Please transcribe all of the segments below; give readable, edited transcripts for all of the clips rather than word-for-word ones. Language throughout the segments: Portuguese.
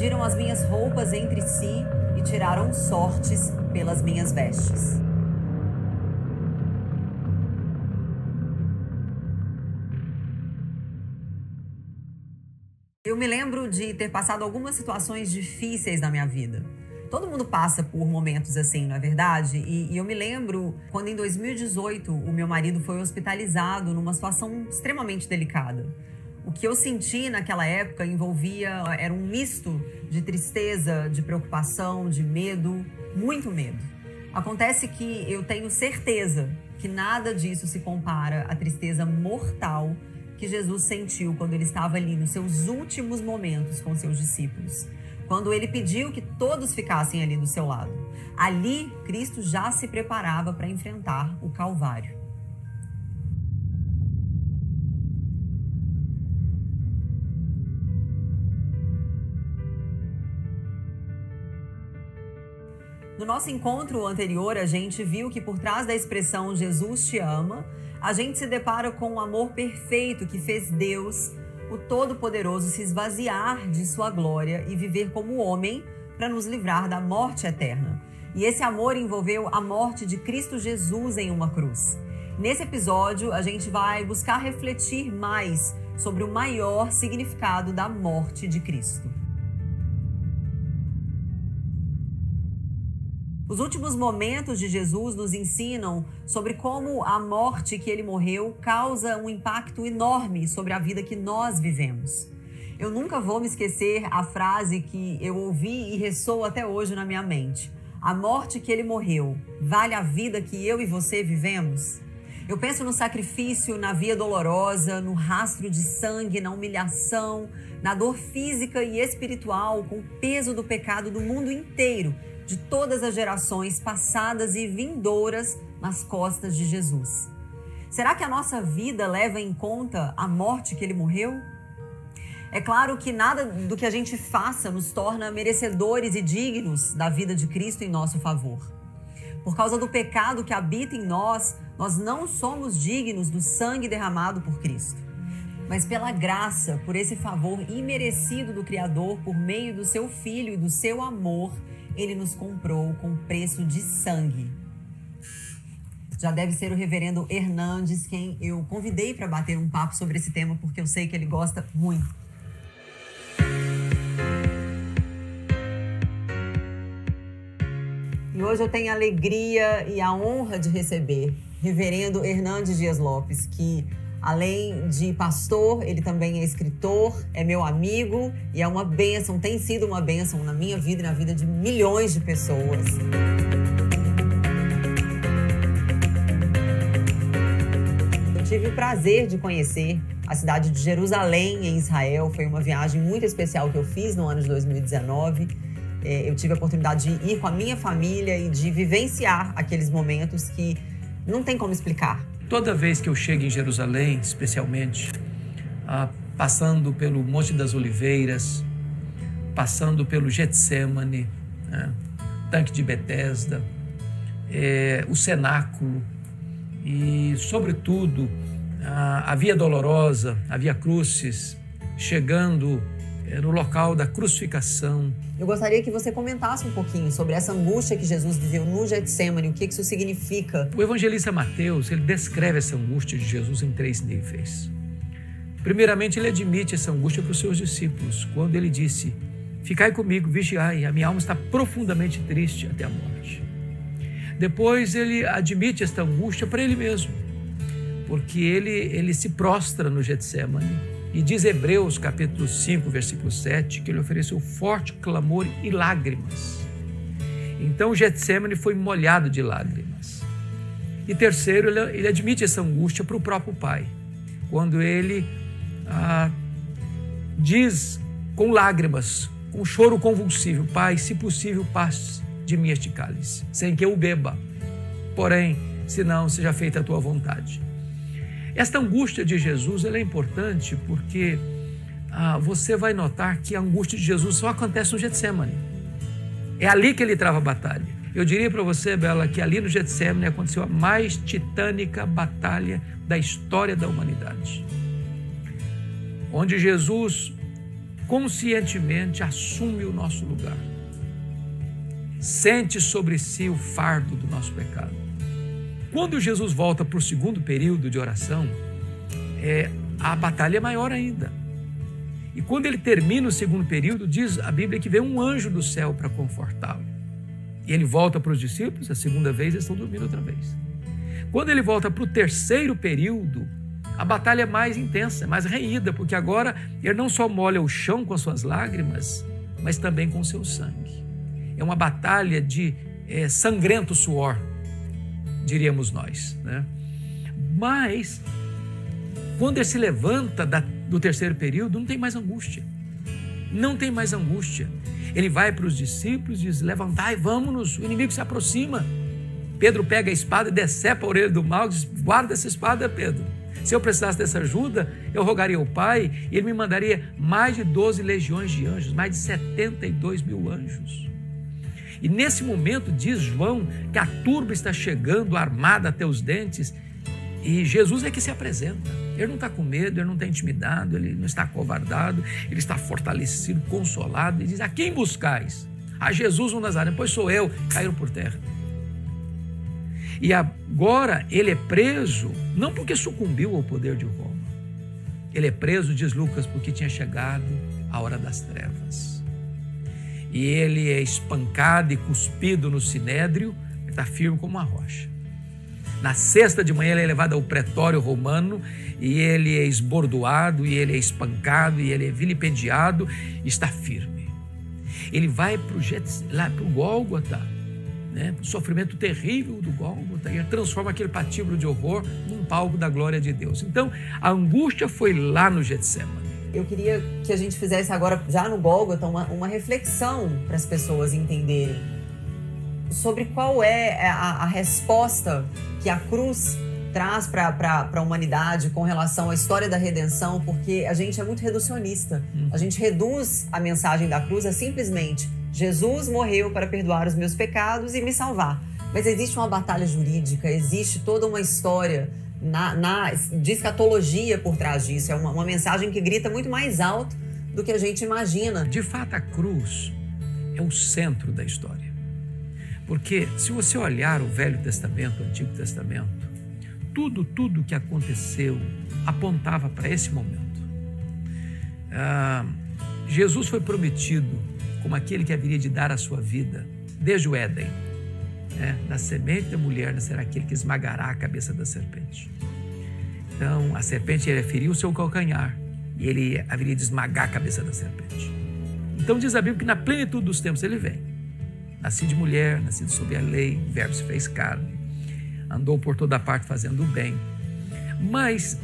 dividiram as minhas roupas entre si e tiraram sortes pelas minhas vestes. Eu me lembro de ter passado algumas situações difíceis na minha vida. Todo mundo passa por momentos assim, não é verdade? E eu me lembro quando em 2018 o meu marido foi hospitalizado numa situação extremamente delicada. O que eu senti naquela época era um misto de tristeza, de preocupação, de medo, muito medo. Acontece que eu tenho certeza que nada disso se compara à tristeza mortal que Jesus sentiu quando ele estava ali nos seus últimos momentos com seus discípulos. Quando ele pediu que todos ficassem ali do seu lado. Ali, Cristo já se preparava para enfrentar o Calvário. No nosso encontro anterior, a gente viu que por trás da expressão Jesus te ama, a gente se depara com um amor perfeito que fez Deus, o Todo-Poderoso, se esvaziar de sua glória e viver como homem para nos livrar da morte eterna. E esse amor envolveu a morte de Cristo Jesus em uma cruz. Nesse episódio, a gente vai buscar refletir mais sobre o maior significado da morte de Cristo. Os últimos momentos de Jesus nos ensinam sobre como a morte que ele morreu causa um impacto enorme sobre a vida que nós vivemos. Eu nunca vou me esquecer a frase que eu ouvi e ressoa até hoje na minha mente. A morte que ele morreu vale a vida que eu e você vivemos? Eu penso no sacrifício, na via dolorosa, no rastro de sangue, na humilhação, na dor física e espiritual, com o peso do pecado do mundo inteiro, de todas as gerações passadas e vindouras nas costas de Jesus. Será que a nossa vida leva em conta a morte que ele morreu? É claro que nada do que a gente faça nos torna merecedores e dignos da vida de Cristo em nosso favor. Por causa do pecado que habita em nós, nós não somos dignos do sangue derramado por Cristo. Mas pela graça, por esse favor imerecido do Criador, por meio do seu Filho e do seu amor, ele nos comprou com preço de sangue. Já deve ser o reverendo Hernandes quem eu convidei para bater um papo sobre esse tema, porque eu sei que ele gosta muito. E hoje eu tenho a alegria e a honra de receber reverendo Hernandes Dias Lopes, que além de pastor, ele também é escritor, é meu amigo e é uma bênção, tem sido uma bênção na minha vida e na vida de milhões de pessoas. Eu tive o prazer de conhecer a cidade de Jerusalém, em Israel. Foi uma viagem muito especial que eu fiz no ano de 2019. Eu tive a oportunidade de ir com a minha família e de vivenciar aqueles momentos que não tem como explicar. Toda vez que eu chego em Jerusalém, especialmente, passando pelo Monte das Oliveiras, passando pelo Getsêmani, Tanque de Betesda, o Cenáculo e, sobretudo, a Via Dolorosa, a Via Crucis, chegando no local da crucificação. Eu gostaria que você comentasse um pouquinho sobre essa angústia que Jesus viveu no Getsêmani, o que isso significa. O evangelista Mateus, ele descreve essa angústia de Jesus em 3 níveis. Primeiramente, ele admite essa angústia para os seus discípulos, quando ele disse: ficai comigo, vigiai, a minha alma está profundamente triste até a morte. Depois, ele admite esta angústia para ele mesmo, porque ele se prostra no Getsêmani. E diz Hebreus capítulo 5, versículo 7, que ele ofereceu forte clamor e lágrimas. Então o Getsêmani foi molhado de lágrimas. E terceiro, ele admite essa angústia para o próprio Pai, quando ele diz com lágrimas, com choro convulsivo: Pai, se possível, passe de mim este cálice, sem que eu o beba. Porém, se não, seja feita a tua vontade. Esta angústia de Jesus ela é importante porque você vai notar que a angústia de Jesus só acontece no Getsêmani. É ali que ele trava a batalha. Eu diria para você, Bela, que ali no Getsêmani aconteceu a mais titânica batalha da história da humanidade. Onde Jesus conscientemente assume o nosso lugar. Sente sobre si o fardo do nosso pecado. Quando Jesus volta para o segundo período de oração, a batalha é maior ainda. E quando ele termina o segundo período, diz a Bíblia que vem um anjo do céu para confortá-lo. E ele volta para os discípulos, a segunda vez eles estão dormindo outra vez. Quando ele volta para o terceiro período, a batalha é mais intensa, mais renhida, porque agora ele não só molha o chão com as suas lágrimas, mas também com o seu sangue. É uma batalha de sangrento suor, diríamos nós, né? Mas, quando ele se levanta do terceiro período, não tem mais angústia. Não tem mais angústia. Ele vai para os discípulos e diz: levantai, vamos-nos, o inimigo se aproxima. Pedro pega a espada e decepa a orelha do mal e diz: guarda essa espada, Pedro. Se eu precisasse dessa ajuda, eu rogaria ao Pai e ele me mandaria mais de 12 legiões de anjos, mais de 72 mil anjos. E nesse momento, diz João, que a turba está chegando armada até os dentes e Jesus é que se apresenta. Ele não está com medo, ele não está intimidado, ele não está acovardado, ele está fortalecido, consolado. E diz: a quem buscais? A Jesus o Nazareno. Pois sou eu. Caíram por terra. E agora ele é preso, não porque sucumbiu ao poder de Roma. Ele é preso, diz Lucas, porque tinha chegado a hora das trevas. E ele é espancado e cuspido no sinédrio, está firme como uma rocha. Na sexta de manhã ele é levado ao pretório romano e ele é esbordoado, e ele é espancado, e ele é vilipendiado, e está firme. Ele vai para o Gólgota, né? O sofrimento terrível do Gólgota, e ele transforma aquele patíbulo de horror num palco da glória de Deus. Então, a angústia foi lá no Getsemane. Eu queria que a gente fizesse agora, já no Gólgota, uma reflexão para as pessoas entenderem sobre qual é a resposta que a cruz traz para a humanidade com relação à história da redenção, porque a gente é muito reducionista. A gente reduz a mensagem da cruz a simplesmente: Jesus morreu para perdoar os meus pecados e me salvar. Mas existe uma batalha jurídica, existe toda uma história de escatologia por trás disso. É uma mensagem que grita muito mais alto do que a gente imagina. De fato, a cruz é o centro da história. Porque se você olhar o Velho Testamento, o Antigo Testamento, tudo que aconteceu apontava para esse momento. Jesus foi prometido como aquele que haveria de dar a sua vida desde o Éden. Da semente da mulher nascerá aquele que esmagará a cabeça da serpente. Então, a serpente ele feriu o seu calcanhar e ele haveria de esmagar a cabeça da serpente. Então, diz a Bíblia que na plenitude dos tempos ele vem. Nascido de mulher, nascido sob a lei, o verbo se fez carne, andou por toda parte fazendo o bem. Mas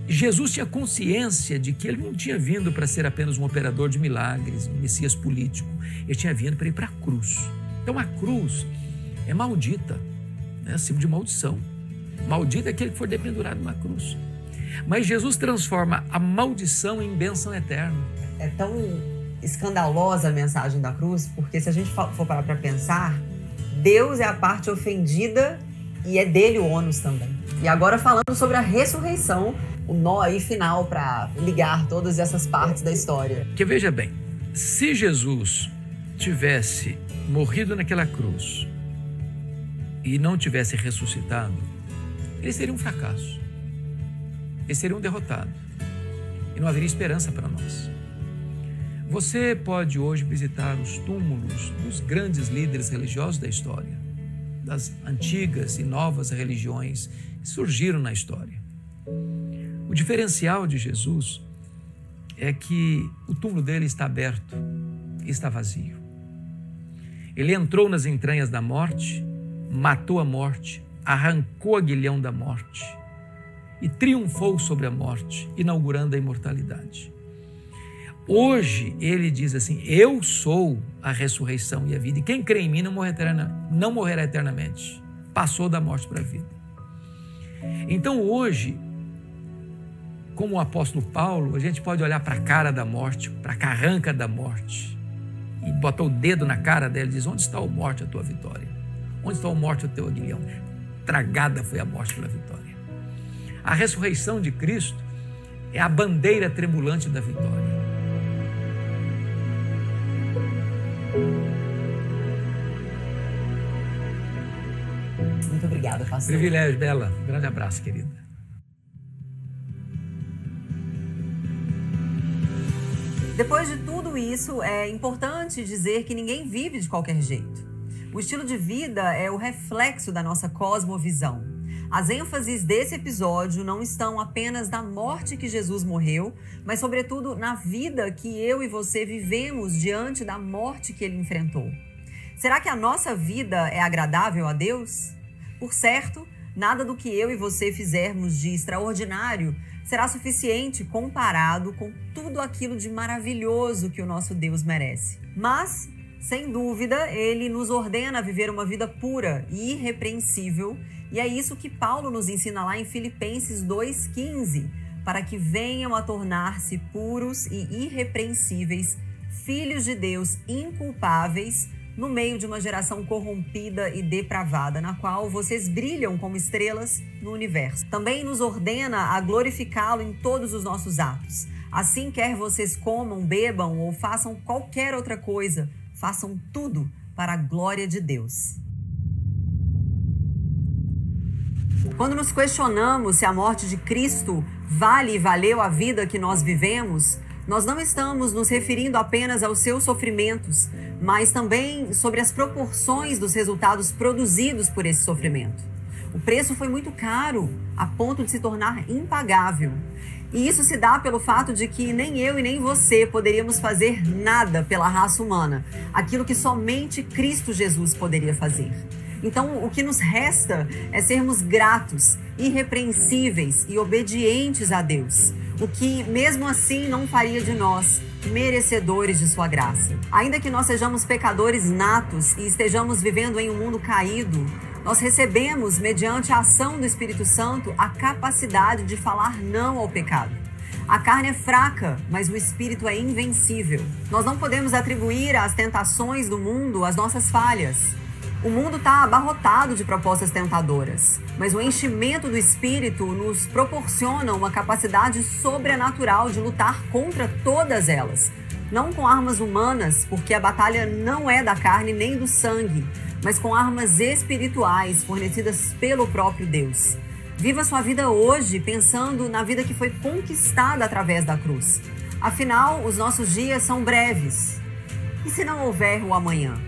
Jesus tinha consciência de que ele não tinha vindo para ser apenas um operador de milagres, um messias político. Ele tinha vindo para ir para a cruz. Então a cruz é maldita, né? Símbolo de maldição. Maldito é aquele que for dependurado numa cruz. Mas Jesus transforma a maldição em bênção eterna. É tão escandalosa a mensagem da cruz, porque se a gente for parar para pensar, Deus é a parte ofendida e é dele o ônus também. E agora falando sobre a ressurreição, o nó aí final para ligar todas essas partes da história. Que veja bem, se Jesus tivesse morrido naquela cruz e não tivesse ressuscitado, ele seria um fracasso. Ele seria um derrotado. E não haveria esperança para nós. Você pode hoje visitar os túmulos dos grandes líderes religiosos da história, das antigas e novas religiões que surgiram na história. O diferencial de Jesus é que o túmulo dele está aberto e está vazio. Ele entrou nas entranhas da morte, matou a morte, arrancou o aguilhão da morte e triunfou sobre a morte, inaugurando a imortalidade. Hoje ele diz assim: eu sou a ressurreição e a vida, e quem crê em mim não morrerá eternamente. Passou da morte para a vida. Então hoje, como o apóstolo Paulo, a gente pode olhar para a cara da morte, para a carranca da morte, e botar o dedo na cara dela e diz: onde está a morte, a tua vitória? Onde está a morte, o teu aguilhão? Tragada foi a morte pela vitória. A ressurreição de Cristo é a bandeira tremulante da vitória. Muito obrigada, pastor. Privilégio, Bela. Um grande abraço, querida. Depois de tudo isso, é importante dizer que ninguém vive de qualquer jeito. O estilo de vida é o reflexo da nossa cosmovisão. As ênfases desse episódio não estão apenas na morte que Jesus morreu, mas sobretudo na vida que eu e você vivemos diante da morte que ele enfrentou. Será que a nossa vida é agradável a Deus? Por certo, nada do que eu e você fizermos de extraordinário será suficiente comparado com tudo aquilo de maravilhoso que o nosso Deus merece. Mas, sem dúvida, ele nos ordena a viver uma vida pura e irrepreensível, e é isso que Paulo nos ensina lá em Filipenses 2,15, para que venham a tornar-se puros e irrepreensíveis, filhos de Deus inculpáveis, no meio de uma geração corrompida e depravada, na qual vocês brilham como estrelas no universo. Também nos ordena a glorificá-lo em todos os nossos atos. Assim, quer vocês comam, bebam ou façam qualquer outra coisa, façam tudo para a glória de Deus. Quando nos questionamos se a morte de Cristo vale e valeu a vida que nós vivemos, nós não estamos nos referindo apenas aos seus sofrimentos, mas também sobre as proporções dos resultados produzidos por esse sofrimento. O preço foi muito caro, a ponto de se tornar impagável. E isso se dá pelo fato de que nem eu e nem você poderíamos fazer nada pela raça humana, aquilo que somente Cristo Jesus poderia fazer. Então, o que nos resta é sermos gratos, irrepreensíveis e obedientes a Deus, o que, mesmo assim, não faria de nós merecedores de sua graça. Ainda que nós sejamos pecadores natos e estejamos vivendo em um mundo caído, nós recebemos, mediante a ação do Espírito Santo, a capacidade de falar não ao pecado. A carne é fraca, mas o Espírito é invencível. Nós não podemos atribuir às tentações do mundo as nossas falhas. O mundo está abarrotado de propostas tentadoras, mas o enchimento do Espírito nos proporciona uma capacidade sobrenatural de lutar contra todas elas. Não com armas humanas, porque a batalha não é da carne nem do sangue, mas com armas espirituais fornecidas pelo próprio Deus. Viva sua vida hoje pensando na vida que foi conquistada através da cruz. Afinal, os nossos dias são breves. E se não houver o amanhã?